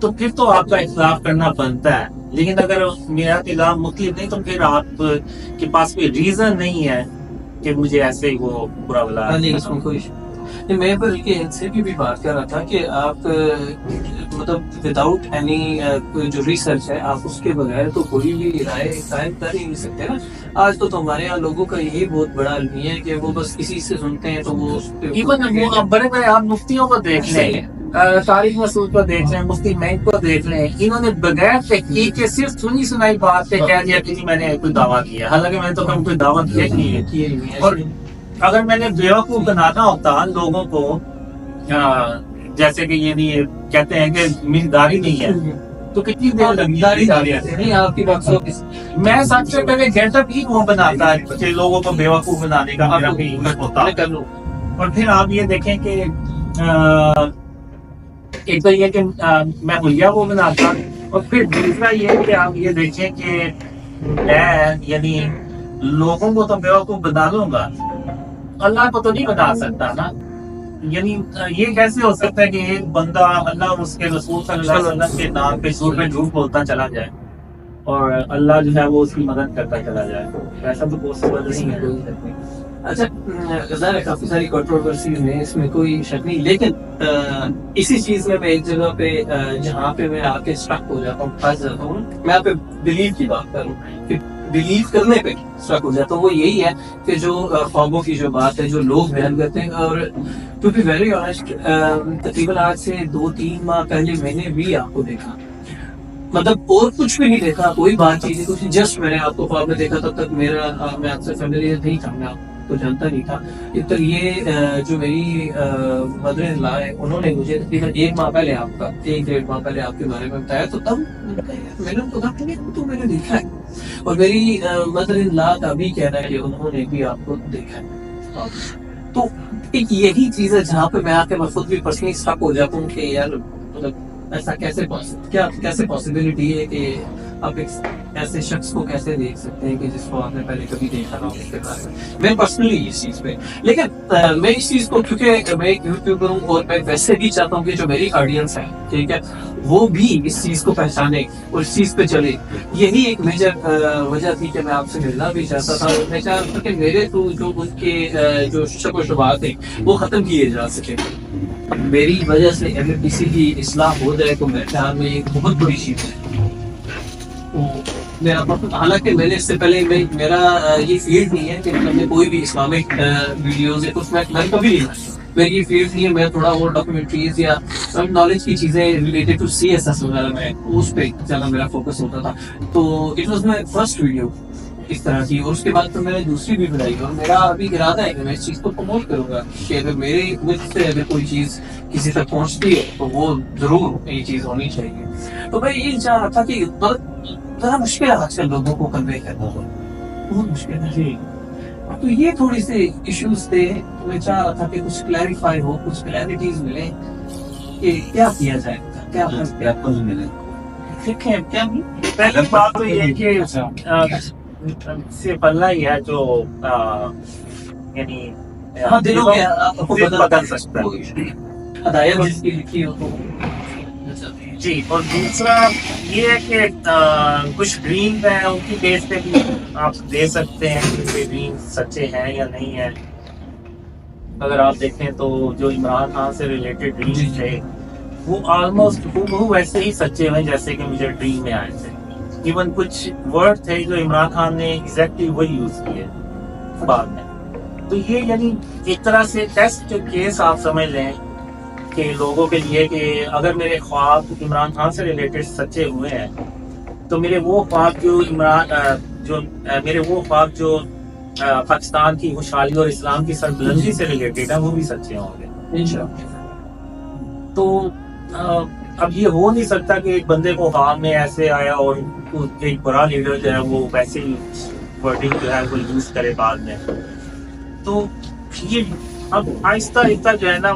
تو پھر تو آپ کا اختلاف کرنا بنتا ہے. لیکن اگر میرا اختلاف مختلف نہیں تو پھر آپ کے پاس کوئی ریزن نہیں ہے کہ مجھے ایسے وہ برا بلا. نہیں اس میں کوئی میں بلکہ ان سے بھی بات کر رہا تھا کہ آپ مطلب وداؤٹ اینی جو ریسرچ ہے آپ اس کے بغیر تو کوئی بھی رائے قائم کر ہی نہیں سکتے نا. آج تو ہمارے یہاں لوگوں کا یہی بہت بڑا المیہ ہے کہ وہ بس کسی سے سنتے ہیں تو وہ ایون وہ بڑے بڑے آپ مفتیوں کو دیکھ لیں, طارق مسعود کو دیکھ لیں, مفتی مہنگ کو دیکھ لیں, انہوں نے بغیر تحقیق کے صرف سنی سنائی بات پہ کہہ دیا کہ جی میں نے کوئی دعویٰ کیا, حالانکہ میں نے تو کبھی کوئی دعویٰ کیا نہیں ہے. اور اگر میں نے بیوقوف بنانا ہوتا لوگوں کو, جیسے کہ یہ نہیں کہتے ہیں کہ میری داڑھی نہیں ہے تو کتنی دیر لگی آپ کی بات. میں سب سے پہلے گیٹ اپ ہی وہ بناتا ہے کہ لوگوں کو بیوقوف بنانے کا میرا بھی ہوتا. اور پھر آپ یہ دیکھیں کہ ایک تو یہ کہ میں حلیہ وہ بناتا, اور پھر دوسرا یہ کہ آپ یہ دیکھیں کہ میں یعنی لوگوں کو تو بیوقوف بنا لوں گا, اللہ کو تو نہیں بنا سکتا نا. یعنی یہ کیسے ہو سکتا ہے کہ ایک بندہ اللہ اور اس کے رسول صلی اللہ علیہ وسلم کے نام پہ جھوٹ بولتا چلا جائے اور اللہ جو ہے وہ اس کی مدد کرتا چلا جائے؟ ایسا تو پاسبل نہیں ہے. اچھا ظاہر ہے کافی ساری کنٹروورسیز ہیں, اس میں کوئی شک نہیں, لیکن اسی چیز میں ایک جگہ پہ جہاں پہ میں آ کے اسٹرک ہو جاتا ہوں, پھنس جاتا ہوں. میں آپ پہ بلیو کی بات کروں کہ بلیو کرنے پہ اسٹرک ہو جاتا ہوں, وہ یہی ہے کہ جو خوابوں کی جو بات ہے جو لوگ بیان کرتے ہیں. اور ٹو بی ویری آنیسٹ تقریباً آج سے 2-3 ماہ پہلے میں نے بھی آپ کو دیکھا, مطلب اور کچھ بھی نہیں دیکھا, کوئی بات چیز نہیں کچھ, جسٹ میں نے آپ کو خواب میں دیکھا. تب تک میرا میں آپ سے فیملیئر نہیں تھا, میں آپ کو جانتا نہیں تھا. جب تک یہ جو میری مدر ان لا ہے انہوں نے مجھے تقریباً 1 ماہ پہلے آپ کا 1-1.5 ماہ پہلے آپ کے بارے میں بتایا, تو تب میں نے تو کہا تو میں نے دیکھا ہے. اور میری مدر ان لا کا بھی کہنا ہے کہ انہوں نے بھی آپ کو دیکھا ہے. تو ایک یہی چیز ہے جہاں پہ میں آ کے میں خود بھی پرسنلی اسٹک ہو جاتا ہوں کہ یار مطلب ایسا کیسے پاسبلٹی ہے کہ آپ ایک ایسے شخص کو کیسے دیکھ سکتے ہیں کہ جس کو آپ نے پہلے کبھی دیکھا نہ ہو اس کے بارے میں پرسنلی اس چیز پہ. لیکن میں اس چیز کو کیونکہ میں ایک یوٹیوبر ہوں اور میں ویسے بھی چاہتا ہوں کہ جو میری آڈینس ہے ٹھیک ہے وہ بھی اس چیز کو پہچانے اور اس چیز پہ چلے. یہی ایک میجر وجہ تھی کہ میں آپ سے ملنا بھی چاہتا تھا, اور میں چاہتا تھا کہ میرے تو جو ان کے جو شک و شبہات ہیں وہ ختم کیے جا سکے. میری وجہ سے اگر کسی کی اصلاح ہو جائے تو میرے خیال میں ایک بہت بڑی چیز ہے. حالانکہ میں نے اس سے پہلے میرا یہ فیلڈ نہیں ہے کہ میں کوئی بھی اسلامک ویڈیوز یا کچھ میں کبھی نہیں کرتا, میری یہ فیلڈ نہیں ہے. میں تھوڑا اور ڈاکومنٹریز یا نالج کی چیزیں ریلیٹڈ ٹو CSS وغیرہ میں اس پہ زیادہ میرا فوکس ہوتا تھا. تو it was my first video اس طرح کی, اور اس کے بعد پھر میں نے دوسری بھی بنائی. اور میرا ابھی ارادہ ہے کہ میں اس چیز کو پروموٹ کروں گا کہ اگر میرے مجھ سے اگر کوئی چیز کسی تک پہنچتی ہے تو وہ ضرور یہ چیز ہونی چاہیے. تو میں یہ چاہ رہا تھا کہ ذرا مشکل ہے آج کل لوگوں کو کنوے کرنا, بہت مشکل ہے. تو یہ تھوڑی سی ایشوز تھے, تو میں چاہ رہا تھا کہ کچھ کلیریفائی ہو, کچھ کلیریٹیز ملے کہ کیا کیا جائے, کیا ملے. دیکھیں پہلی بات تو یہ کہ سے پلہ ہی ہے جو یعنی دلوں کے بدل سکتا ہے, ہدایت جس کی لکھی ہو تو جی. اور دوسرا یہ ہے کہ کچھ ڈریمز ہیں ان کی بیس پہ بھی آپ دے سکتے ہیں کہ ڈریم سچے ہیں یا نہیں ہیں. اگر آپ دیکھیں تو جو عمران خان سے ریلیٹڈ ڈریمز تھے وہ آلموسٹ ویسے ہی سچے ہوئے جیسے کہ مجھے ڈریم میں آئے تھے. ایون کچھ ورڈ تھے جو عمران خان نے ایگزیکٹلی وہی یوز کیے بعد میں. تو یہ یعنی ایک طرح سے ٹیسٹ کیس آپ سمجھ لیں کہ لوگوں کے لیے کہ اگر میرے خواب عمران خان سے ریلیٹڈ سچے ہوئے ہیں تو میرے وہ خواب جو پاکستان کی خوشحالی اور اسلام کی سربلندی سے ریلیٹڈ ہیں وہ بھی سچے ہوں گے انشاءاللہ. تو اب یہ ہو نہیں سکتا کہ ایک بندے کو خواب میں ایسے آیا اور ایک بڑا لیڈر جو ہے وہ ویسے ہی ورڈنگ جو ہے وہ یوز کرے بعد میں. تو یہ اب آہستہ آہستہ جو ہے نا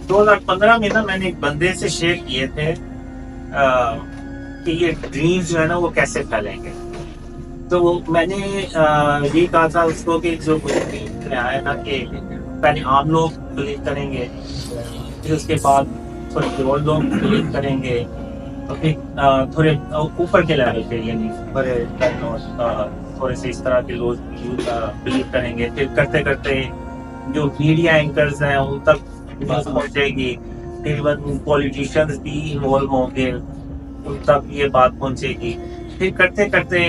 2015 میں نا میں نے ایک بندے سے شیئر کیے تھے کہ یہ ڈریمز جو ہے نا وہ کیسے پھیلیں گے. تو میں نے یہ کہا تھا اس کو کہ جو ڈریم آیا نا کہ پہلے عام لوگ بلیو کریں گے, پھر اس کے بعد تھوڑے اور لوگ بلیو کریں گے تو پھر تھوڑے اوپر کے لیول پہ یعنی بڑے تھوڑے سے اس طرح کے لوگ بلیو کریں گے. پھر کرتے کرتے جو میڈیا اینکرز ہیں ان تک بات پہنچے گی. پھر پولیٹیشینز بھی انوالو ہوں گے, ان تک یہ بات پہنچے گی. پھر کرتے کرتے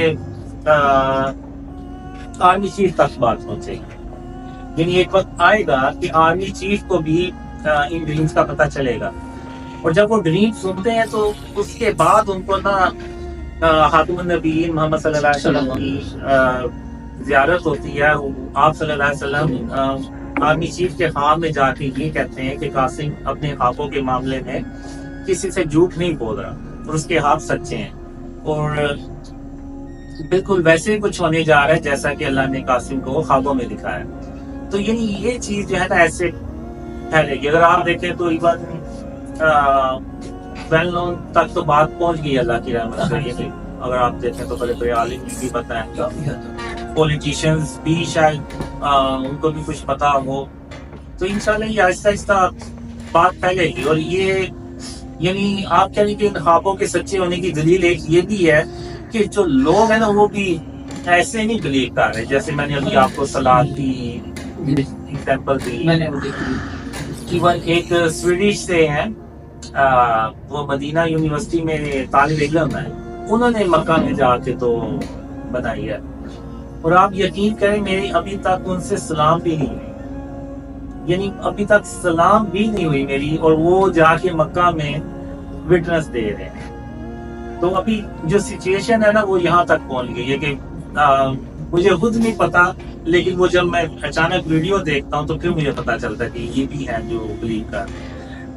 آرمی چیف تک بات پہنچے گی. یعنی ایک وقت آئے گا کہ آرمی چیف کو بھی ان ڈریمز کا پتہ چلے گا, اور جب وہ ڈریم سنتے ہیں تو اس کے بعد ان کو نا خاتم النبیین محمد صلی اللہ علیہ وسلم کی زیارت ہوتی ہے. آپ صلی اللہ علیہ وسلم آرمی چیف کے خواب میں جا کے یہ کہتے ہیں کہ قاسم اپنے خوابوں کے معاملے میں کسی سے جھوٹ نہیں بول رہا اور اس کے خواب سچے ہیں, اور بالکل ویسے کچھ ہونے جا رہا ہے جیسا کہ اللہ نے قاسم کو خوابوں میں دکھایا. تو یعنی یہ چیز جو ہے نا ایسے پھیلے گی. اگر آپ دیکھیں تو ایون ویل نون تک تو بات پہنچ گئی اللہ کی رحمت سے. یہ اگر آپ دیکھیں تو بڑے بڑے عالم بھی پتہ ہے, پولیٹیشینز بھی شاید ان کو بھی کچھ پتا ہو. تو انشاءاللہ یہ آہستہ آہستہ بات پھیلے گی. اور یہ یعنی آپ کہہ رہے کہ ان خوابوں کے سچے ہونے کی دلیل ایک یہ بھی ہے کہ جو لوگ ہیں نا وہ بھی ایسے نہیں بلیو کر رہے. جیسے میں نے ابھی آپ کو سلاد دی ایگزامپل دی, ایون ایک سویڈش سے ہیں, وہ مدینہ یونیورسٹی میں طالب علم ہے, انہوں نے مکہ میں جا کے تو بنائی ہے. اور آپ یقین کریں میری ابھی تک ان سے سلام بھی نہیں ہوئی, یعنی ابھی تک سلام بھی نہیں ہوئی میری, اور وہ جا کے مکہ میں وٹنس دے رہے ہیں. تو ابھی جو سچویشن ہے نا وہ یہاں تک پہنچ گئی ہے کہ مجھے خود نہیں پتا, لیکن وہ جب میں اچانک ویڈیو دیکھتا ہوں تو پھر مجھے پتا چلتا ہے کہ یہ بھی ہے جو بلیو کر رہے ہیں.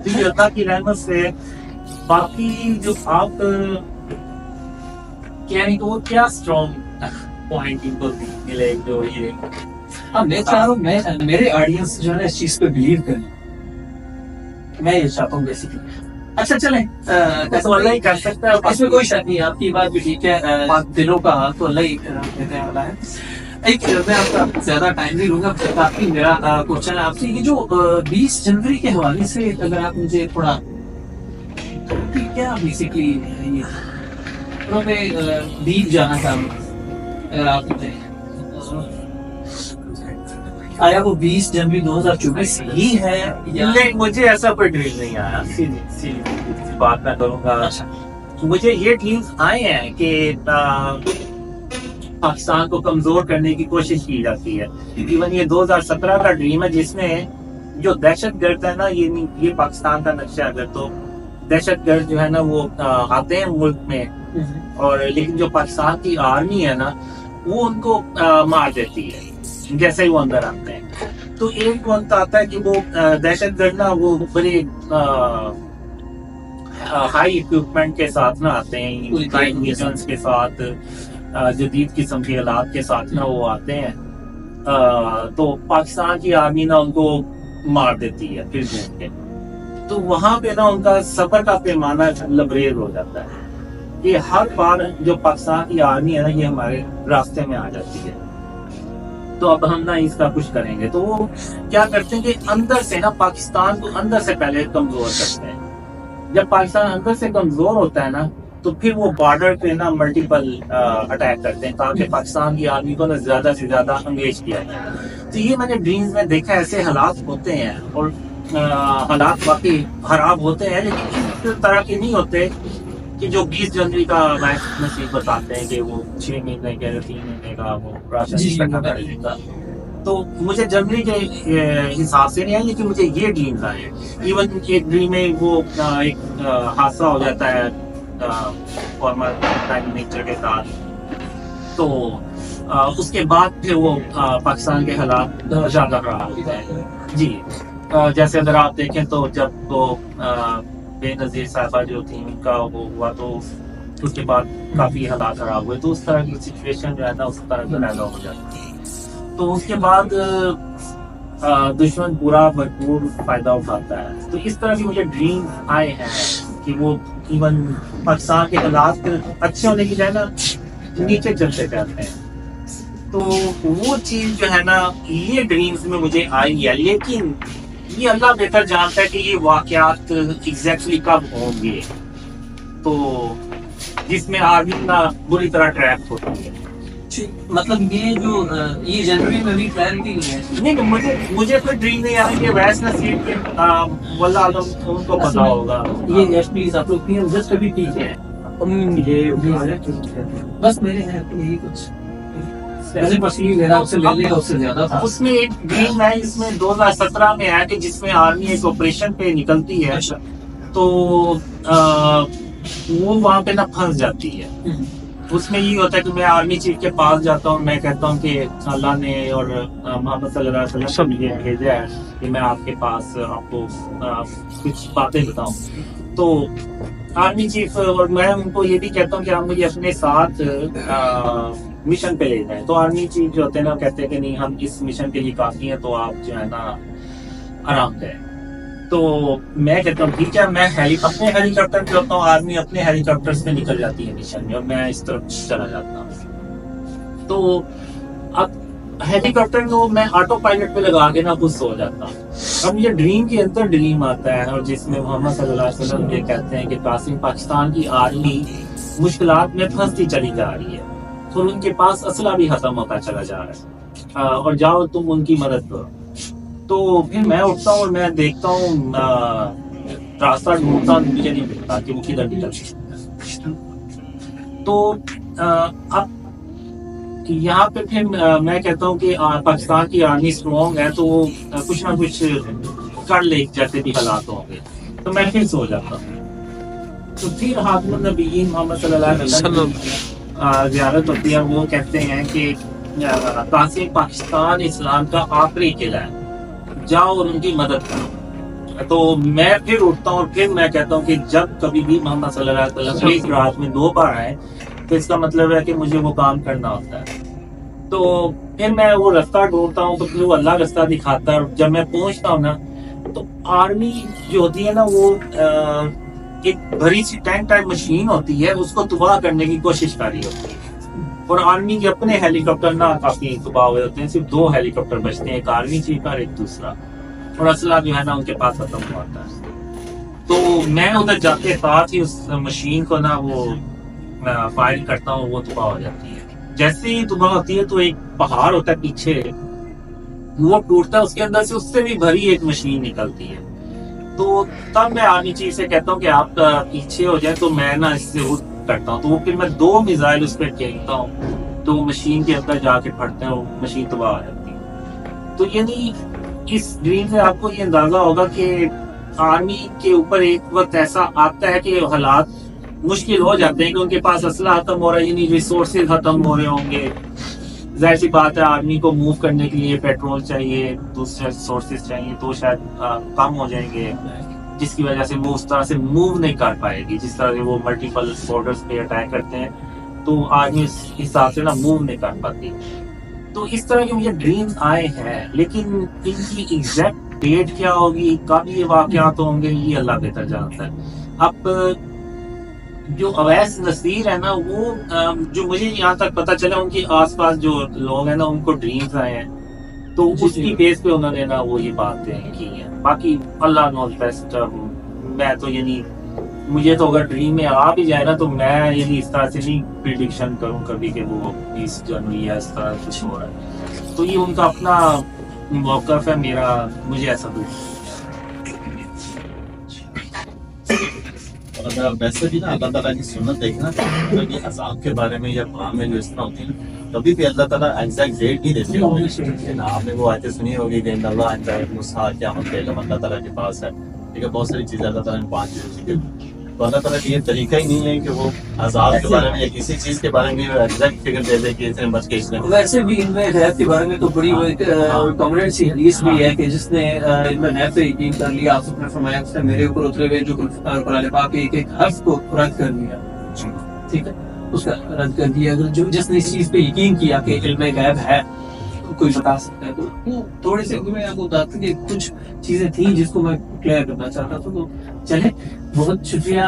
تو یہ اللہ کی رحمت سے. باقی جو آپ کہہ رہے ہیں کہ وہ کیا اسٹرانگ پوائنٹ ان کو ملے جو یہ میں چاہ رہا ہوں میرے آڈینس جو ہے نا اس چیز پہ بلیو کریں, میں یہ چاہتا ہوں بیسیکلی. اچھا چلیں, تو اللہ ہی کر سکتا ہے, اس میں کوئی شک نہیں, آپ کی بات بھی ٹھیک ہے. دلوں کا ہاتھ تو اللہ ہی دینے والا ہے. ایک میں آپ کا زیادہ ٹائم نہیں لوں گا, کافی میرا کوشچن ہے آپ سے, یہ جو 20 جنوری کے حوالے سے اگر آپ مجھے تھوڑا کیا بیسیکلی میں دیپ جانا تھا, اگر آپ مجھے آیا وہ 20 جنوری 2024 ہی ہے یا نہیں؟ مجھے ایسا کوئی ڈریم نہیں آیا, سیدھی بات میں کروں گا. مجھے یہ ڈریمز آئے ہیں کہ پاکستان کو کمزور کرنے کی کوشش کی جاتی ہے. ایون یہ 2017 کا ڈریم ہے جس میں جو دہشت گرد ہے نا, یہ پاکستان کا نقشہ اگر تو دہشت گرد جو ہے نا وہ آتے ہیں ملک میں, اور لیکن جو پاکستان کی آرمی ہے نا وہ ان کو مار دیتی ہے جیسے ہی وہ اندر آتے ہیں. تو ایک وقت آتا ہے کہ وہ دہشت گرد نا وہ بڑے ہائی اکوپمنٹ کے ساتھ نہ آتے ہیں, مشنز کے ساتھ, جدید قسم کے آلات کے ساتھ نہ وہ آتے ہیں. تو پاکستان کی آرمی نا ان کو مار دیتی ہے پھر گھوم کے. تو وہاں پہ نا ان کا سفر کا پیمانہ لبریز ہو جاتا ہے. یہ ہر بار جو پاکستان کی آرمی ہے نا یہ ہمارے راستے میں آ جاتی ہے. تو اب ہم نا اس کا کچھ کریں گے. تو وہ کیا کرتے ہیں کہ اندر سے نا پاکستان کو اندر سے پہلے کمزور کرتے ہیں. جب پاکستان اندر سے کمزور ہوتا ہے نا تو پھر وہ بارڈر پہ نا ملٹیپل اٹیک کرتے ہیں تاکہ پاکستان کی آرمی کو نا زیادہ سے زیادہ انگیج کیا جائے. تو یہ میں نے ڈریمز میں دیکھا ایسے حالات ہوتے ہیں, اور حالات واقعی خراب ہوتے ہیں, لیکن اس طرح کے نہیں ہوتے کہ جو 20 جنوری کا نصیب بتاتے ہیں کہ وہ 6 مہینے کے 3 مہینے کا وہ راشن کرے گا. تو مجھے جنوری کے حساب سے نہیں ہے, لیکن مجھے یہ ڈریمز آئے. ایون ایک ڈریم میں وہ ایک حادثہ ہو جاتا ہے فارمر پرائم منسٹر کے ساتھ, تو اس کے بعد پھر وہ پاکستان کے حالات زیادہ خراب ہوتے ہیں. جی جیسے اگر آپ دیکھیں تو جب وہ بے نظیر صاحبہ جو تھی ان کا وہ ہوا تو اس کے بعد کافی حالات خراب ہوئے. تو اس طرح کی سچویشن جو ہے نا اس طرح کی پیدا ہو جاتی ہے. تو اس کے بعد دشمن پورا بھرپور فائدہ اٹھاتا ہے. تو اس طرح کی مجھے ڈریم آئے ہیں کہ وہ ایون پاکستان کے حالات اچھے ہونے کی جو ہے نا نیچے چلتے جاتے ہیں. تو وہ چیز جو ہے نا یہ ڈریمز میں مجھے آئی ہے, لیکن یہ اللہ بہتر جانتا ہے کہ یہ واقعات ایگزیکٹلی کب ہوں گے، تو جس میں آرمی کا بری طرح ٹریپ ہوتی ہے. مطلب یہ جو یہ جنوری میں بھی کلیئرٹی نہیں ہے. نہیں، مجھے کوئی ڈریم نہیں آ رہی کہ ویس نصیب کے واللہ عالم ان کو پتا ہوگا. یہ پلیز آپ لوگ پیم جسٹ ابھی ٹھیک ہے. یہ بس میرے ہیں یہی کچھ ایسے پرسیو میرا اس سے لے لے اس سے زیادہ تھا. اس میں ایک ڈریم ہے اس میں 2017 میں ہے کہ جس میں آرمی ایک آپریشن پہ نکلتی ہے تو وہ وہاں پہ نہ پھنس جاتی ہے. اس میں یہ ہوتا ہے کہ میں آرمی چیف کے پاس جاتا ہوں، میں کہتا ہوں کہ اللہ نے اور محمد صلی اللہ علیہ وسلم سب یہ بھیجا ہے کہ میں آپ کے پاس آپ کو کچھ باتیں بتاؤں. تو آرمی چیف اور میں ان کو یہ بھی کہتا ہوں کہ آپ مجھے اپنے ساتھ مشن پہ لے جائیں. تو آرمی چیف جو ہوتے ہیں نا کہتے ہیں کہ نہیں، ہم اس مشن کے لیے کافی ہیں، تو آپ جو ہے نا آرام کریں. تو میں کہتا ہوں ٹھیک ہے، میں اپنے ہیلی کاپٹر پہ ہوتا ہوں، آرمی اپنے ہیلی کاپٹر سے نکل جاتی ہے مشن میں اور میں اس طرف چلا جاتا ہوں. تو اب ہیلی کاپٹر کو میں آٹو پائلٹ پہ لگا کے نا خود سو جاتا ہوں. اب یہ ڈریم کے اندر ڈریم آتا ہے اور جس میں محمد صلی اللہ علیہ وسلم یہ کہتے ہیں کہ پاکستان کی آرمی مشکلات میں پھنستی چلی جا رہی ہے اور ان کے پاس اسلحہ بھی ختم ہوتا چلا جا رہا ہے اور جاؤ تم ان کی مدد کرو. تو پھر میں اٹھتا ہوں اور میں دیکھتا ہوں راستہ ڈھونڈتا ہوں، مجھے نہیں ملتا کہ وہ کدھر نکل. تو اب یہاں پہ پھر میں کہتا ہوں کہ پاکستان کی آرمی اسٹرانگ ہے تو وہ کچھ نہ کچھ کر لے جیسے بھی حالات ہوں گے. تو میں پھر سو جاتا ہوں. تو پھر خاتم النبیین محمد صلی اللہ علیہ وسلم کی زیارت ہوتی ہے. وہ کہتے ہیں کہ قاسم پاکستان اسلام کا آخری قلعہ ہے، جاؤ اور ان کی مدد کرو. تو میں پھر اٹھتا ہوں اور پھر میں کہتا ہوں کہ جب کبھی بھی محمد صلی اللہ علیہ وسلم ایک رات میں 2 بار آئے تو اس کا مطلب ہے کہ مجھے وہ کام کرنا ہوتا ہے. تو پھر میں وہ رستہ ڈھونڈتا ہوں تو پھر وہ اللہ رستہ دکھاتا ہے. اور جب میں پہنچتا ہوں نا تو آرمی جو ہوتی ہے نا وہ ایک بڑی سی ٹینک ٹائپ مشین ہوتی ہے، اس کو تباہ کرنے کی کوشش کر رہی ہوتی ہے. اور آرمی کے اپنے ہیلی کاپٹر نہ کافی تباہ ہوئے ہوتے ہیں، صرف 2 ہیلی کاپٹر بچتے ہیں، ایک آرمی چیف اور ایک دوسرا. اور اسلحہ جو ہے نا ان کے پاس ختم ہوا ہوتا ہے. تو میں ادھر جاتے ساتھ ہی اس مشین کو نا وہ فائر کرتا ہوں، وہ تباہ ہو جاتی ہے. جیسے ہی تباہ ہوتی ہے تو ایک پہاڑ ہوتا ہے پیچھے، وہ ٹوٹتا ہے، اس کے اندر سے اس سے بھی بھری ایک مشین نکلتی ہے. تو تب میں آرمی چیف سے کہتا ہوں کہ آپ پیچھے ہو جائیں تو میں نا اس سے کرتا ہوں. تو وہ پھر میں 2 میزائل اس پہ پھینکتا ہوں تو مشین کے اندر جا کے پھٹتے ہیں، وہ مشین تباہ ہو جاتی ہے. تو یعنی اس ڈریم سے آپ کو یہ اندازہ ہوگا کہ آرمی کے اوپر ایک وقت ایسا آتا ہے کہ حالات مشکل ہو جاتے ہیں کہ ان کے پاس اسلحہ ختم ہو رہا ہے، یعنی ریسورسز ختم ہو رہے ہوں گے. ظاہر سی بات ہے آرمی کو موو کرنے کے لیے پیٹرول چاہیے، دوسرے سورسز چاہیے، تو شاید کم ہو جائیں گے، جس کی وجہ سے وہ اس طرح سے موو نہیں کر پائے گی. جس طرح سے وہ ملٹیپل بارڈرز پہ اٹیک کرتے ہیں تو آرمی اس حساب سے نا موو نہیں کر پاتی. تو اس طرح کے مجھے ڈریمز آئے ہیں، لیکن ان کی ایگزیکٹ ڈیٹ کیا ہوگی، کب یہ واقعات ہوں گے، یہ اللہ بہتر جانتا ہے. اب جو اویس نصیر ہے نا، وہ جو مجھے یہاں تک پتا چلا ان کے آس پاس جو لوگ ہیں نا ان کو ڈریمز آئے ہیں، تو اس کی بیس پہ انہوں نے نا وہ یہ باتیں کی ہیں. باقی اللہ نوز بیسٹ. میں تو یعنی مجھے تو اگر ڈریم میں آ بھی جائے نا تو میں یعنی اس طرح سے نہیں پریڈکشن کروں کبھی کہ وہ 20 جنوری ہے اس طرح کچھ ہو رہا ہے. تو یہ ان کا اپنا موقف ہے، میرا مجھے ایسا کچھ. اگر ویسے بھی نا اللہ تعالیٰ کی سنت دیکھنا کہ عذاب کے بارے میں یا قرآن میں جو اس طرح ہوتی ہے کبھی بھی اللہ تعالیٰ ایگزیکٹ ڈیٹ نہیں دیتے ہوتے. آپ نے وہ آیتیں سنی ہوگی کہ اللہ قیامت کا علم اللہ تعالیٰ کے پاس ہے. ٹھیک ہے، بہت ساری چیزیں اللہ تعالیٰ نے 5 چیزیں. تو اللہ تعالیٰ کا یہ طریقہ ہی نہیں ہے کہ وہ عذاب کے بارے میں یا کسی چیز کے بارے میں ایگزیکٹ فگر دے دے کہ اس نے بچ کے اس نے. ویسے بھی ان میں غیب کے بارے میں تو بڑی کامنٹ سی حدیث بھی ہے کہ جس نے ان میں غیب پہ یقین کر لیا، آپ نے فرمایا اس نے میرے اوپر اترے ہوئے جو قرآن پاک کے ایک حرف کو رد کر دیا. ٹھیک ہے، اس کا رد کر دیا. اگر جس نے اس چیز پہ یقین کیا کہ علم غیب ہے کوئی بتا سکتا ہے، تو وہ تھوڑے سے میں آپ کو بتاتا کہ کچھ چیزیں تھیں جس کو میں کلیئر کرنا چاہتا تھا. تو چلے، بہت شکریہ.